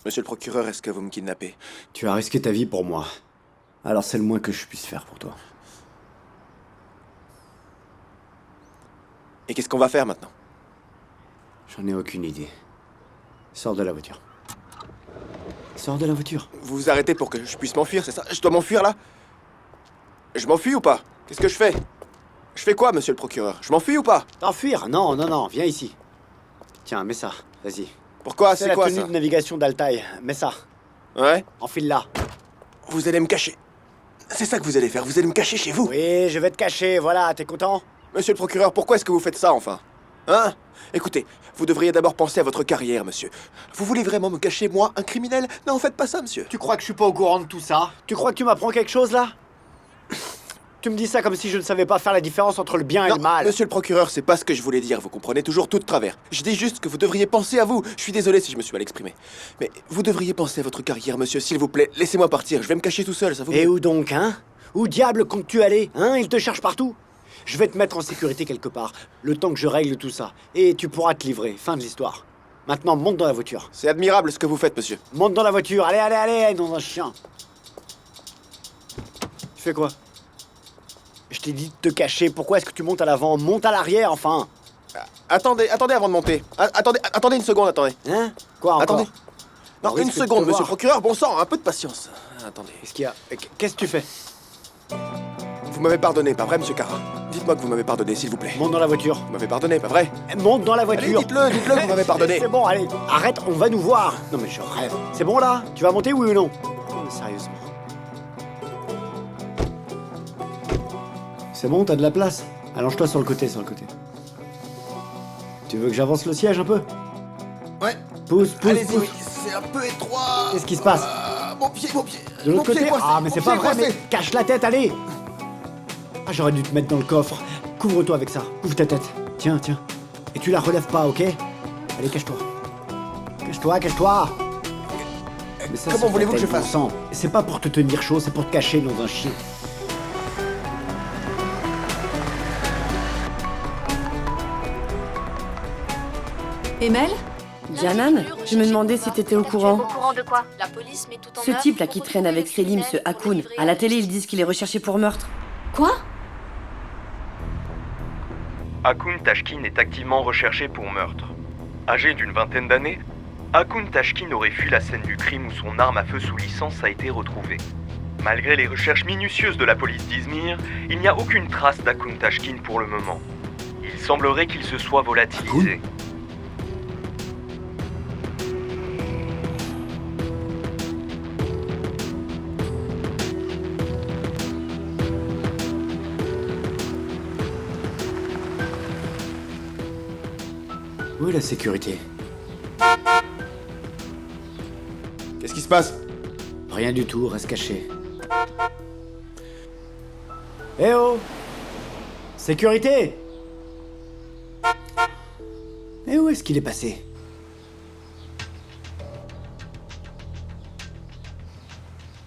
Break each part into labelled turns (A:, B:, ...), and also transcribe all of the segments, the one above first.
A: Monsieur le procureur, est-ce que vous me kidnappez?
B: Tu as risqué ta vie pour moi. Alors c'est le moins que je puisse faire pour toi.
A: Et qu'est-ce qu'on va faire maintenant?
B: J'en ai aucune idée. Sors de la voiture. Sors de la voiture.
A: Vous vous arrêtez pour que je puisse m'enfuir, c'est ça? Je dois m'enfuir là? Je m'enfuis ou pas? Qu'est-ce que je fais? Je fais quoi, monsieur le procureur? Je m'enfuis ou pas?
B: T'enfuir? Non, non, non, viens ici. Tiens, mets ça, vas-y.
A: Pourquoi? C'est
B: la
A: quoi
B: tenue
A: ça?
B: de navigation d'Altaï. Mets ça.
A: Ouais?
B: Enfile-la.
A: Vous allez me cacher. C'est ça que vous allez faire, vous allez me cacher chez vous?
B: Oui, je vais te cacher, voilà, t'es content?
A: Monsieur le procureur, pourquoi est-ce que vous faites ça, enfin? Hein? Écoutez, vous devriez d'abord penser à votre carrière, monsieur. Vous voulez vraiment me cacher, moi, un criminel? Non, faites pas ça, monsieur.
B: Tu crois que je suis pas au courant de tout ça? Tu crois que tu m'apprends quelque chose, là? Tu me dis ça comme si je ne savais pas faire la différence entre le bien et
A: Non,
B: le mal.
A: monsieur le procureur, c'est pas ce que je voulais dire, vous comprenez toujours tout de travers. Je dis juste que vous devriez penser à vous. Je suis désolé si je me suis mal exprimé. Mais vous devriez penser à votre carrière, monsieur, s'il vous plaît. Laissez-moi partir, je vais me cacher tout seul, ça vous...
B: Et où donc, hein? Où diable comptes-tu aller? Hein? Il te cherche partout. Je vais te mettre en sécurité quelque part, le temps que je règle tout ça. Et tu pourras te livrer, fin de l'histoire. Maintenant, monte dans la voiture.
A: C'est admirable ce que vous faites, monsieur.
B: Monte dans la voiture, allez, allez, allez, dans un chien. Tu fais quoi? Je t'ai dit de te cacher, pourquoi est-ce que tu montes à l'avant? Monte à l'arrière, enfin.
A: Attendez avant de monter. Attendez une seconde, attendez.
B: Hein? Quoi encore?
A: Attendez. Non,
B: On
A: une
B: risque de te
A: seconde, monsieur
B: voir.
A: le procureur, bon sang, un peu de patience. Attendez.
B: Qu'est-ce qu'il y a? Qu'est-ce que tu fais?
A: Vous m'avez pardonné, pas vrai, monsieur Carra? Dites-moi que vous m'avez pardonné, s'il vous plaît.
B: Monte dans la voiture.
A: Vous m'avez pardonné, pas vrai?
B: Monte dans la
A: Allez,
B: voiture.
A: dites-le que vous m'avez pardonné.
B: C'est bon, allez, arrête, on va nous voir. Non mais je rêve. C'est bon là? Tu vas monter, oui ou non? Non mais sérieusement. C'est bon, t'as de la place? Allonge-toi sur le côté, Tu veux que j'avance le siège un peu?
A: Ouais.
B: Pousse,
A: Allez-y,
B: pousse.
A: oui, c'est un peu étroit.
B: Qu'est-ce qui se passe?
A: Mon pied.
B: De l'autre
A: Mon pied
B: côté?
A: coincé,
B: Ah mais
A: mon
B: c'est pas
A: pied
B: vrai,
A: coincé.
B: mais cache la tête, allez! Ah j'aurais dû te mettre dans le coffre. Couvre-toi avec ça. Ouvre ta tête. Tiens. Et tu la relèves pas, ok? Allez, cache-toi. Cache-toi! Mais ça,
A: Comment
B: c'est
A: voulez-vous que je
B: fatal,
A: fasse?
B: bon sang. C'est pas pour te tenir chaud, c'est pour te cacher dans un chien.
C: Emel?
D: Dianan, je me demandais si t'étais au courant.
E: Au courant de quoi? La police met tout en
D: Ce
E: œuvre
D: type là
E: pour
D: qui traîne avec
E: retrouver
D: Selim,
E: le
D: ce
E: criminel qui
D: Hakoun,
E: aurait livré
D: à la télé ils disent qu'il est recherché pour meurtre.
C: Quoi?
F: Hakoun Tashkin est activement recherché pour meurtre. Âgé d'une vingtaine d'années, Hakoun Tashkin aurait fui la scène du crime où son arme à feu sous licence a été retrouvée. Malgré les recherches minutieuses de la police d'Izmir, il n'y a aucune trace d'Hakoun Tashkin pour le moment. Il semblerait qu'il se soit volatilisé.
B: Où est la sécurité?
A: Qu'est-ce qui se passe?
B: Rien du tout, reste caché. Eh oh! Sécurité! Et où est-ce qu'il est passé?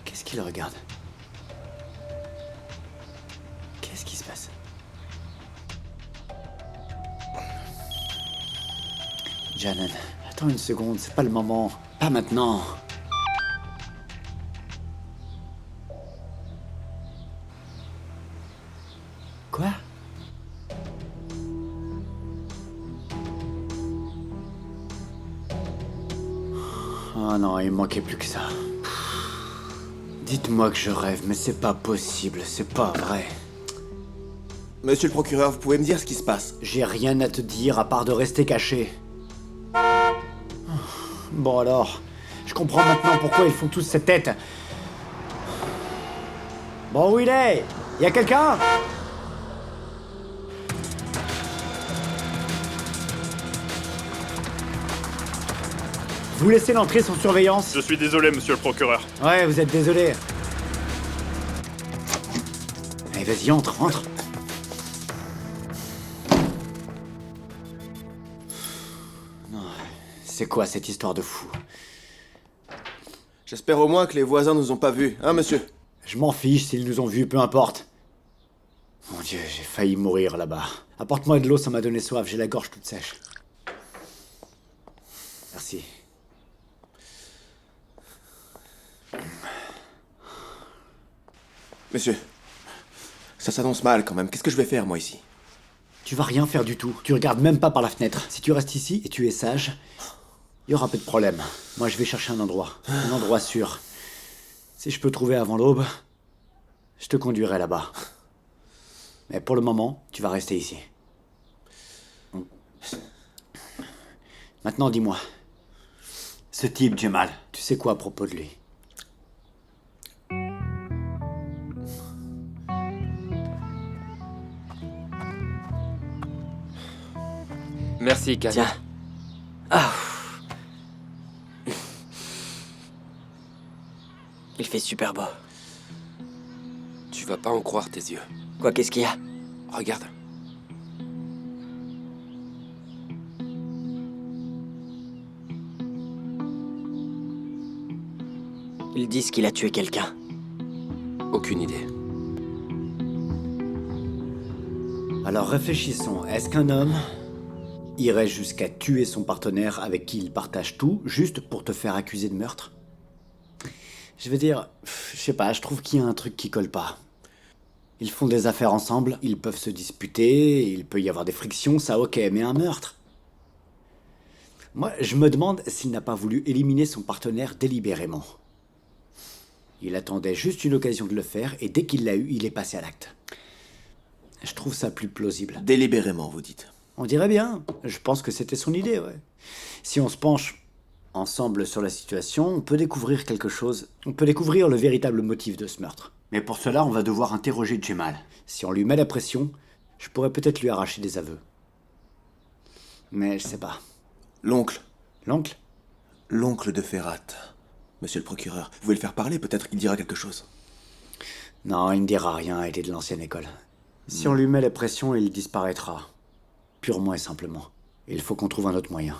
B: Qu'est-ce qu'il regarde? Qu'est-ce qui se passe? Janan, attends une seconde, c'est pas le moment. Pas maintenant. Quoi? Oh non, il me manquait plus que ça. Dites-moi que je rêve, mais c'est pas possible, c'est pas vrai.
A: Monsieur le procureur, vous pouvez me dire ce qui se passe?
B: J'ai rien à te dire à part de rester caché. Bon alors, je comprends maintenant pourquoi ils font tous cette tête. Bon, où il est? Y a quelqu'un? Vous laissez l'entrée sans surveillance?
G: Je suis désolé, monsieur le procureur.
B: Ouais, vous êtes désolé. Allez, vas-y, entre. Non, c'est quoi cette histoire de fou?
A: J'espère au moins que les voisins nous ont pas vus, hein, monsieur?
B: Je m'en fiche s'ils nous ont vus, peu importe. Mon Dieu, j'ai failli mourir là-bas. Apporte-moi de l'eau, ça m'a donné soif, j'ai la gorge toute sèche. Merci.
A: Monsieur, ça s'annonce mal quand même. Qu'est-ce que je vais faire, moi, ici?
B: Tu vas rien faire du tout. Tu regardes même pas par la fenêtre. Si tu restes ici et tu es sage, il y aura peu de problème. Moi, je vais chercher un endroit sûr. Si je peux trouver avant l'aube, je te conduirai là-bas. Mais pour le moment, tu vas rester ici. Maintenant, dis-moi. Ce type, Jamal, tu sais quoi à propos de lui?
G: Merci, Khan.
H: Tiens. Ah. Il fait super beau.
G: Tu vas pas en croire tes yeux.
H: Quoi, qu'est-ce qu'il y a?
G: Regarde.
H: Ils disent qu'il a tué quelqu'un.
G: Aucune idée.
B: Alors réfléchissons. Est-ce qu'un homme irait jusqu'à tuer son partenaire avec qui il partage tout, juste pour te faire accuser de meurtre? Je veux dire, je sais pas, je trouve qu'il y a un truc qui colle pas. Ils font des affaires ensemble, ils peuvent se disputer, il peut y avoir des frictions, ça ok, mais un meurtre? Moi, je me demande s'il n'a pas voulu éliminer son partenaire délibérément. Il attendait juste une occasion de le faire, et dès qu'il l'a eu, il est passé à l'acte. Je trouve ça plus plausible.
A: Délibérément, vous dites.
B: On dirait bien. Je pense que c'était son idée, ouais. Si on se penche ensemble sur la situation, on peut découvrir quelque chose. On peut découvrir le véritable motif de ce meurtre. Mais pour cela, on va devoir interroger Jamal. Si on lui met la pression, je pourrais peut-être lui arracher des aveux. Mais je sais pas.
A: L'oncle.
B: L'oncle?
A: L'oncle de Ferrat. Monsieur le procureur, vous pouvez le faire parler, peut-être qu'il dira quelque chose.
B: Non, il ne dira rien, il est de l'ancienne école. Si on lui met la pression, il disparaîtra. Purement et simplement. Il faut qu'on trouve un autre moyen.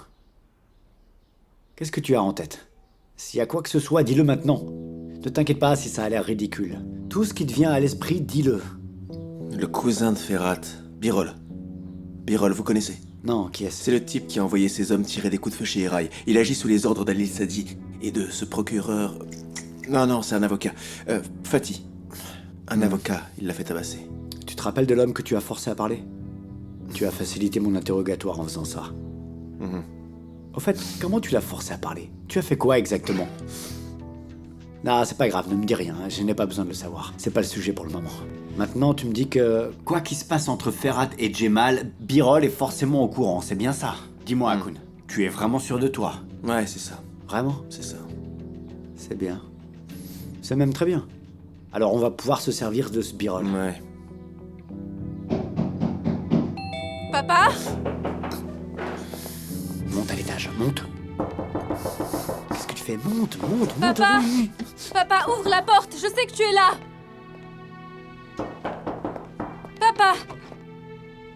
B: Qu'est-ce que tu as en tête? S'il y a quoi que ce soit, dis-le maintenant. Ne t'inquiète pas si ça a l'air ridicule. Tout ce qui te vient à l'esprit, dis-le.
A: Le cousin de Ferrat, Birol. Birol, vous connaissez?
B: Non, qui est-ce?
A: C'est le type qui a envoyé ses hommes tirer des coups de feu chez Eraï. Il agit sous les ordres d'Alil Sadi et de ce procureur... Non, c'est un avocat. Fatih. Un avocat, il l'a fait tabasser.
B: Tu te rappelles de l'homme que tu as forcé à parler? Tu as facilité mon interrogatoire en faisant ça. Au fait, comment tu l'as forcé à parler? Tu as fait quoi exactement? Non, c'est pas grave, ne me dis rien, je n'ai pas besoin de le savoir. C'est pas le sujet pour le moment. Maintenant, tu me dis que... Quoi qu'il se passe entre Ferhat et Jamal, Birol est forcément au courant, c'est bien ça? Dis-moi, Hakoun, tu es vraiment sûr de toi?
A: Ouais, c'est ça.
B: Vraiment?
A: C'est ça.
B: C'est bien. C'est même très bien. Alors on va pouvoir se servir de ce Birol.
A: Ouais.
C: Papa?
B: Monte à l'étage, monte. Qu'est-ce que tu fais? Monte.
C: Papa? Papa, ouvre la porte, je sais que tu es là. Papa,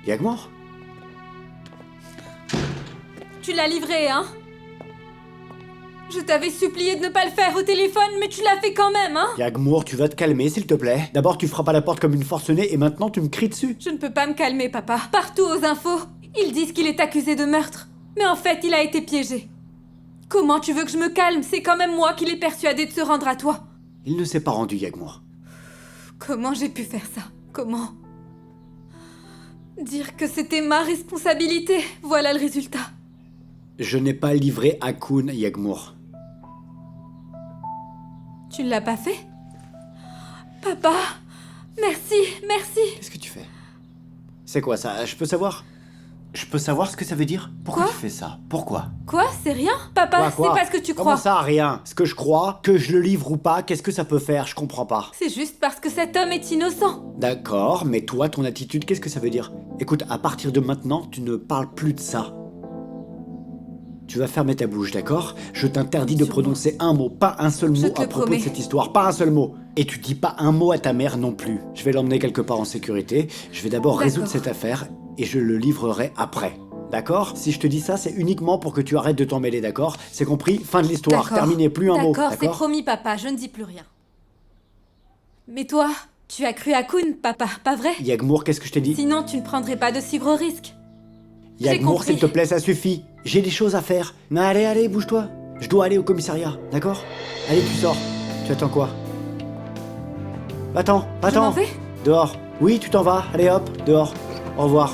B: Yagmor?
C: tu l'as livré, hein? Je t'avais supplié de ne pas le faire au téléphone, mais tu l'as fait quand même, hein?
B: Yagmour, tu vas te calmer, s'il te plaît. D'abord, tu frappes à la porte comme une forcenée et maintenant, tu me cries dessus.
C: Je ne peux pas me calmer, papa. Partout aux infos, ils disent qu'il est accusé de meurtre. Mais en fait, il a été piégé. Comment tu veux que je me calme? C'est quand même moi qui l'ai persuadé de se rendre à toi.
B: Il ne s'est pas rendu, Yagmour.
C: Comment j'ai pu faire ça? Comment? Dire que c'était ma responsabilité, voilà le résultat.
B: Je n'ai pas livré Hakoun, Yagmour.
C: Tu ne l'as pas fait? Papa, merci.
B: Qu'est-ce que tu fais? C'est quoi ça? Je peux savoir? Je peux savoir ce que ça veut dire? Pourquoi
C: Quoi?
B: tu fais ça? Pourquoi?
C: Quoi? C'est rien? Papa,
B: Quoi?
C: c'est parce que tu
B: Comment
C: crois.
B: ça, rien? Ce que je crois, que je le livre ou pas, qu'est-ce que ça peut faire? Je comprends pas.
C: C'est juste parce que cet homme est innocent.
B: D'accord, mais toi, ton attitude, qu'est-ce que ça veut dire? Écoute, à partir de maintenant, tu ne parles plus de ça. Tu vas fermer ta bouche, d'accord? Je t'interdis de prononcer un mot, pas un seul
C: Je
B: mot
C: te
B: à
C: le
B: propos
C: promets.
B: de cette histoire, pas un seul mot. Et tu dis pas un mot à ta mère non plus. Je vais l'emmener quelque part en sécurité, je vais d'abord résoudre cette affaire, et je le livrerai après. D'accord? Si je te dis ça, c'est uniquement pour que tu arrêtes de t'en mêler, d'accord? C'est compris? Fin de l'histoire,
C: D'accord.
B: terminé, plus un mot,
C: D'accord, c'est
B: d'accord?
C: promis, papa, je ne dis plus rien. Mais toi, tu as cru à Kuhn, papa, pas vrai?
B: Yagmour, qu'est-ce que je t'ai dit?
C: Sinon, tu ne prendrais pas de si gros risques.
B: Yagmour,
C: compris.
B: s'il te plaît, ça suffit. J'ai des choses à faire. Non, allez, bouge-toi. Je dois aller au commissariat, d'accord? Allez, tu sors. Tu attends quoi? Va-t'en,
C: Je m'en
B: va-t'en.
C: vais?
B: Dehors. Oui, tu t'en vas. Allez hop, dehors. Au revoir.